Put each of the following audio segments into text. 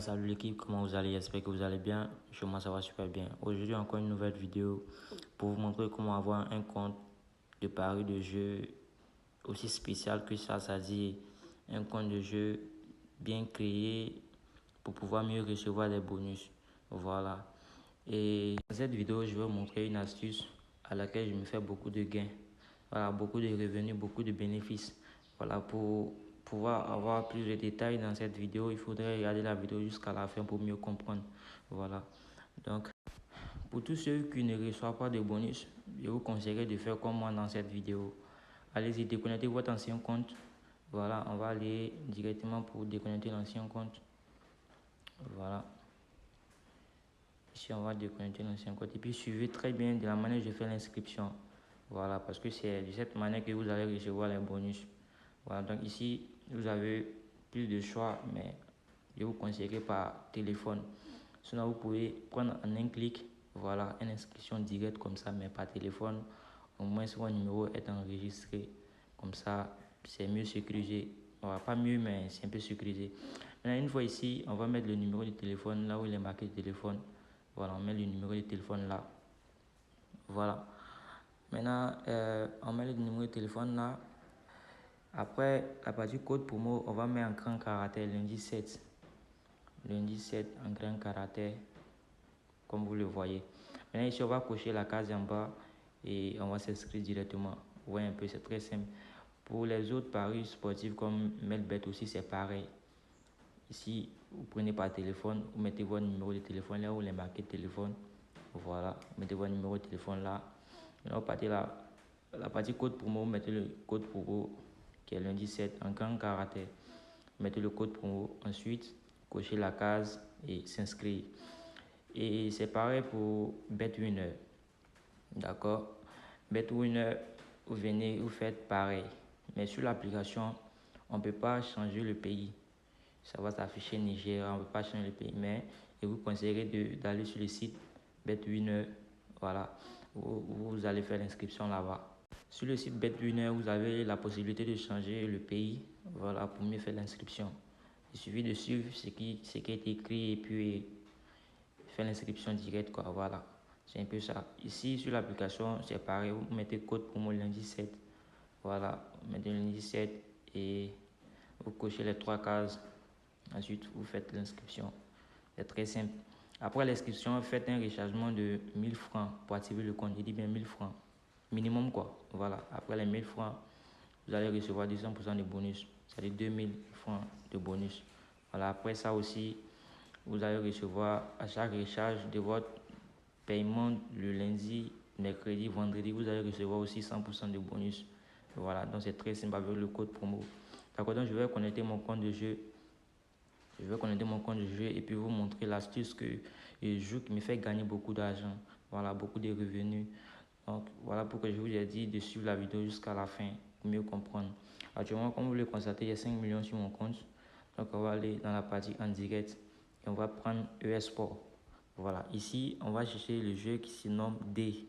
Salut l'équipe, comment vous allez? J'espère que vous allez bien. Chez moi, ça va super bien. Aujourd'hui, encore une nouvelle vidéo pour vous montrer comment avoir un compte de paris de jeu aussi spécial que ça, c'est-à-dire un compte de jeu bien créé pour pouvoir mieux recevoir des bonus. Voilà. Et dans cette vidéo, je vais vous montrer une astuce à laquelle je me fais beaucoup de gains. Voilà, beaucoup de revenus, beaucoup de bénéfices. Voilà, pour pouvoir avoir plus de détails dans cette vidéo, il faudrait regarder la vidéo jusqu'à la fin pour mieux comprendre. Voilà. Donc, pour tous ceux qui ne reçoivent pas de bonus, je vous conseillerais de faire comme moi dans cette vidéo. Allez-y, déconnectez votre ancien compte. Voilà, on va aller directement pour déconnecter l'ancien compte. Voilà. Ici, on va déconnecter l'ancien compte. Et puis, suivez très bien de la manière dont je fais l'inscription. Voilà, parce que c'est de cette manière que vous allez recevoir les bonus. Voilà, donc ici, vous avez plus de choix, mais je vous conseillerais par téléphone. Sinon, vous pouvez prendre en un clic, voilà, une inscription directe comme ça, mais par téléphone. Au moins, si votre numéro est enregistré, comme ça, c'est mieux sécurisé. Voilà, pas mieux, mais c'est un peu sécurisé. Maintenant, une fois ici, on va mettre le numéro de téléphone là où il est marqué téléphone. Voilà, on met le numéro de téléphone là. Voilà. Maintenant, on met le numéro de téléphone là. Après, la partie code promo, on va mettre en grand caractère lundi 7. Lundi 7 en grand caractère, comme vous le voyez. Maintenant, ici, on va cocher la case en bas et on va s'inscrire directement. Vous voyez un peu, c'est très simple. Pour les autres paris sportifs comme Melbet aussi, c'est pareil. Ici, vous prenez par téléphone, vous mettez votre numéro de téléphone là où il est marqué téléphone. Voilà, vous mettez votre numéro de téléphone là. Maintenant, vous partez là. La partie code promo, vous mettez le code promo qui est lundi 7 en grand caractère. Mettez le code promo. Ensuite, cochez la case et s'inscrire. Et c'est pareil pour BetWinner. D'accord? BetWinner, vous venez, vous faites pareil. Mais sur l'application, on ne peut pas changer le pays. Ça va s'afficher Niger, on ne peut pas changer le pays. Mais je vous conseillerais d'aller sur le site BetWinner. Voilà, vous allez faire l'inscription là-bas. Sur le site BetWinner, vous avez la possibilité de changer le pays. Voilà, pour mieux faire l'inscription. Il suffit de suivre ce qui a été écrit et puis faire l'inscription directe, quoi. Voilà, c'est un peu ça. Ici, sur l'application, c'est pareil. Vous mettez code promo lundi 7. Voilà, vous mettez lundi 7 et vous cochez les 3 cases. Ensuite, vous faites l'inscription. C'est très simple. Après l'inscription, faites un rechargement de 1000 francs pour activer le compte. Il dit bien 1000 francs. Minimum, quoi. Voilà. Après les 1000 francs, vous allez recevoir 200% de bonus. C'est-à-dire 2000 francs de bonus. Voilà. Après ça aussi, vous allez recevoir à chaque recharge de votre paiement le lundi, mercredi, vendredi, vous allez recevoir aussi 100% de bonus. Voilà. Donc c'est très simple avec le code promo. D'accord. Donc je vais connecter mon compte de jeu. Je vais connecter mon compte de jeu et puis vous montrer l'astuce que je joue qui me fait gagner beaucoup d'argent. Voilà, beaucoup de revenus. Donc voilà pourquoi je vous ai dit de suivre la vidéo jusqu'à la fin pour mieux comprendre. Actuellement, comme vous le constatez, il y a 5 millions sur mon compte. Donc on va aller dans la partie en direct et on va prendre ES-Sport. Voilà, ici on va chercher le jeu qui se nomme D.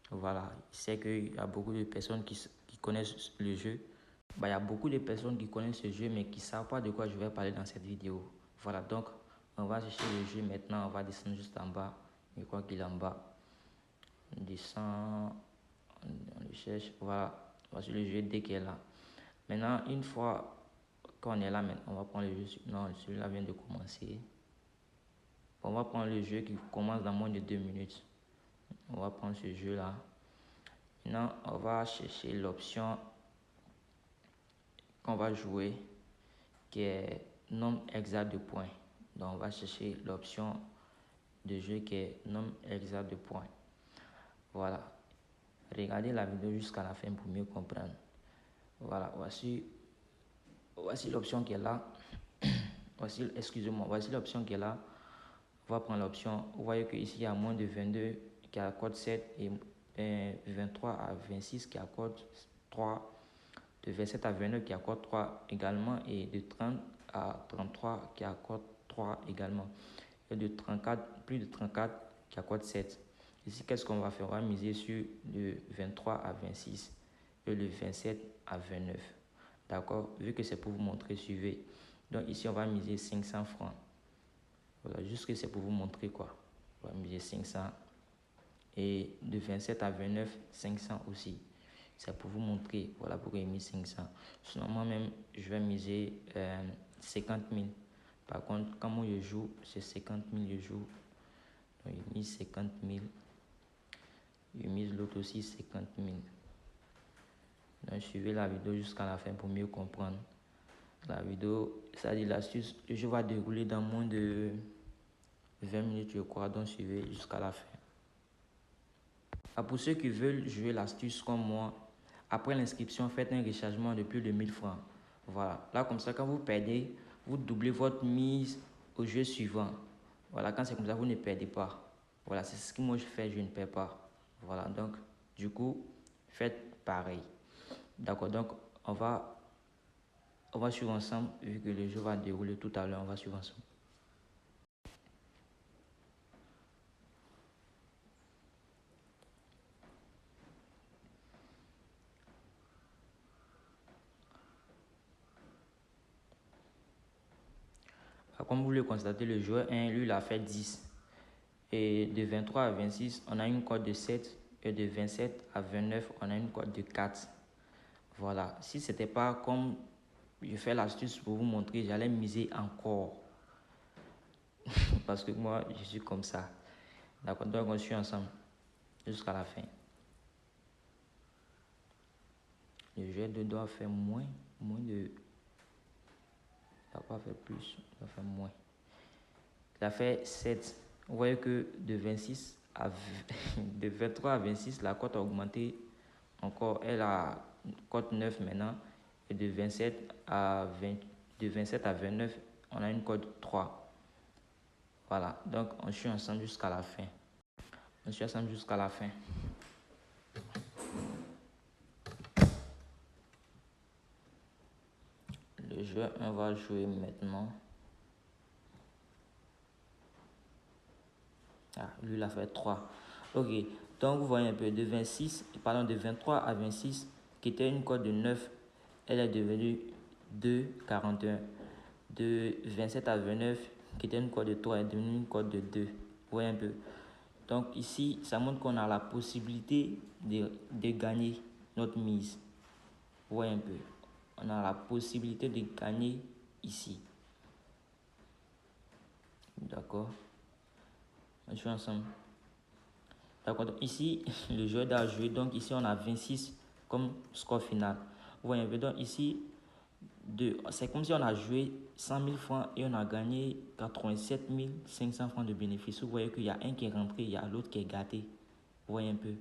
Voilà, je sais qu'il y a beaucoup de personnes qui connaissent le jeu. Il y a beaucoup de personnes qui connaissent ce jeu mais qui ne savent pas de quoi je vais parler dans cette vidéo. Voilà, donc on va chercher le jeu maintenant. On va descendre juste en bas. Je crois qu'il est en bas. On descend, on le cherche. Voilà, voici le jeu dès qu'il est là. Maintenant, une fois qu'on est là, on va prendre le jeu. Non, celui-là vient de commencer. On va prendre le jeu qui commence dans moins de 2 minutes. On va prendre ce jeu-là. Maintenant, on va chercher l'option qu'on va jouer qui est nombre exact de points. Donc, on va chercher l'option de jeu qui est nombre exact de points. Voilà. Regardez la vidéo jusqu'à la fin pour mieux comprendre. Voilà, voici l'option qui est là. Voici l'option qui est là. On va prendre l'option. Vous voyez qu'ici, il y a moins de 22 qui accorde 7 et 23 à 26 qui accorde 3. De 27 à 29 qui accorde 3 également et de 30 à 33 qui accorde 3 également. Et de 34, plus de 34 qui accorde 7. Ici, qu'est-ce qu'on va faire? On va miser sur le 23 à 26 et le 27 à 29. D'accord? Vu que c'est pour vous montrer, suivez. Donc ici, on va miser 500 francs. Voilà, juste que c'est pour vous montrer quoi. On va miser 500. Et de 27 à 29, 500 aussi. C'est pour vous montrer. Voilà pourquoi j'ai mis 500. Sinon, moi-même, je vais miser 50 000. Par contre, quand moi je joue, c'est 50 000 je joue. Donc, j'ai mis 50 000. Je mise l'autre aussi 50 000. Donc, suivez la vidéo jusqu'à la fin pour mieux comprendre. La vidéo, ça dit l'astuce, le jeu va dérouler dans moins de 20 minutes, je crois. Donc, suivez jusqu'à la fin. Pour ceux qui veulent jouer l'astuce comme moi, après l'inscription, faites un rechargement de plus de 1000 francs. Voilà. Là, comme ça, quand vous perdez, vous doublez votre mise au jeu suivant. Voilà, quand c'est comme ça, vous ne perdez pas. Voilà, c'est ce que moi je fais, je ne perds pas. Voilà, donc, du coup, faites pareil. D'accord, donc, on va suivre ensemble, vu que le jeu va dérouler tout à l'heure, on va suivre ensemble. Comme vous le constatez, le joueur 1, lui, il a fait 10. Et de 23 à 26, on a une cote de 7. Et de 27 à 29, on a une cote de 4. Voilà. Si ce n'était pas comme je fais l'astuce pour vous montrer, j'allais miser encore. Parce que moi, je suis comme ça. D'accord, donc on suit ensemble jusqu'à la fin. Le joueur 2 doit faire moins de... Il ne va pas faire plus, il va faire moins. Il a fait 7. Vous voyez que de 26 à de 23 à 26, la cote a augmenté encore. Elle a cote 9 maintenant. Et de 27 à 29, on a une cote 3. Voilà. Donc, on suit ensemble jusqu'à la fin. On suit ensemble jusqu'à la fin. Le joueur 1 va jouer maintenant. Lui, il a fait 3. Ok. Donc, vous voyez un peu de 23 à 26, qui était une cote de 9, elle est devenue 2,41. De 27 à 29, qui était une cote de 3, elle est devenue une cote de 2. Vous voyez un peu. Donc, ici, ça montre qu'on a la possibilité de gagner notre mise. Vous voyez un peu. On a la possibilité de gagner ici. D'accord. On joue ensemble. D'accord. Donc ici, le joueur doit jouer. Donc ici, on a 26 comme score final. Vous voyez un peu. Donc ici, c'est comme si on a joué 100 000 francs et on a gagné 87 500 francs de bénéfice. Vous voyez qu'il y a un qui est rentré, il y a l'autre qui est gâté. Vous voyez un peu.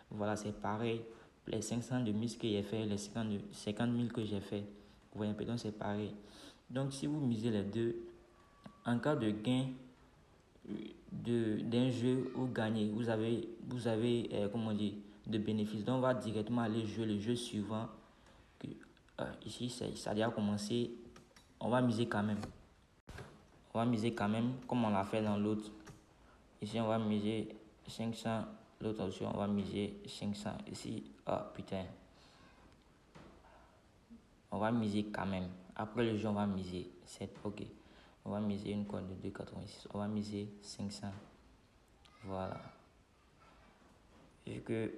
Voilà, c'est pareil. Les 500 de mise que j'ai fait, les 50 000 que j'ai fait. Vous voyez un peu. Donc c'est pareil. Donc si vous misez les deux, en cas de gain d'un jeu où gagner, vous avez comment dire, de bénéfices. Donc on va directement aller jouer le jeu suivant. Ici ça a déjà commencé. On va miser quand même. On va miser quand même comme on l'a fait dans l'autre. Ici on va miser 500. L'autre aussi on va miser 500. Ici, putain. On va miser quand même. Après le jeu on va miser 7. Ok. On va miser une cote de 2,86. On va miser 500. Voilà. Vu que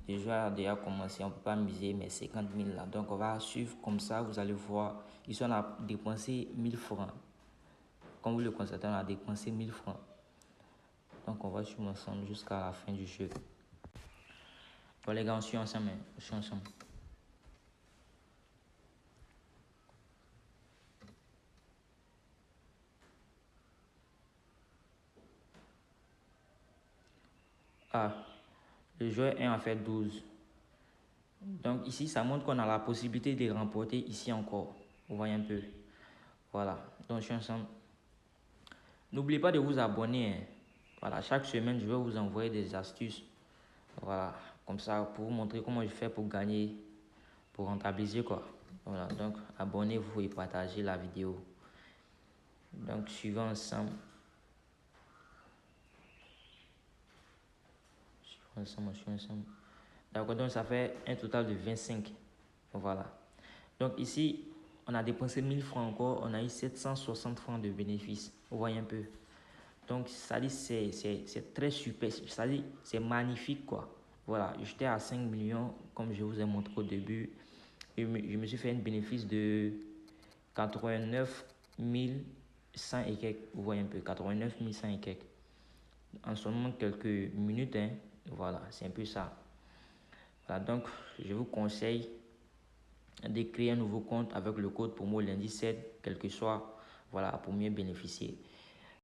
le jeu a déjà commencé, on ne peut pas miser mes 50 000 là. Donc on va suivre comme ça, vous allez voir. Ici on a dépensé 1000 francs. Comme vous le constatez, on a dépensé 1000 francs. Donc on va suivre ensemble jusqu'à la fin du jeu. Bon les gars, on suit ensemble. On suit ensemble. Le joueur 1 a fait 12. Donc ici, ça montre qu'on a la possibilité de remporter ici encore. Vous voyez un peu. Voilà. Donc je suis ensemble. N'oubliez pas de vous abonner. Hein. Voilà, chaque semaine, je vais vous envoyer des astuces. Voilà, comme ça, pour vous montrer comment je fais pour gagner, pour rentabiliser quoi. Voilà, donc abonnez-vous et partagez la vidéo. Donc suivons ensemble. Suivons ensemble. D'accord, donc ça fait un total de 25. Voilà. Donc ici, on a dépensé 1000 francs encore, on a eu 760 francs de bénéfices. Vous voyez un peu. Donc, ça dit, c'est très super. Ça dit, c'est magnifique, quoi. Voilà, j'étais à 5 millions, comme je vous ai montré au début. Et je me suis fait un bénéfice de 89 100 et quelques. Vous voyez un peu, 89 100 et quelques. En seulement quelques minutes, hein. Voilà, c'est un peu ça. Voilà, donc, je vous conseille de créer un nouveau compte avec le code promo lundi 7, quel que soit, voilà, pour mieux bénéficier.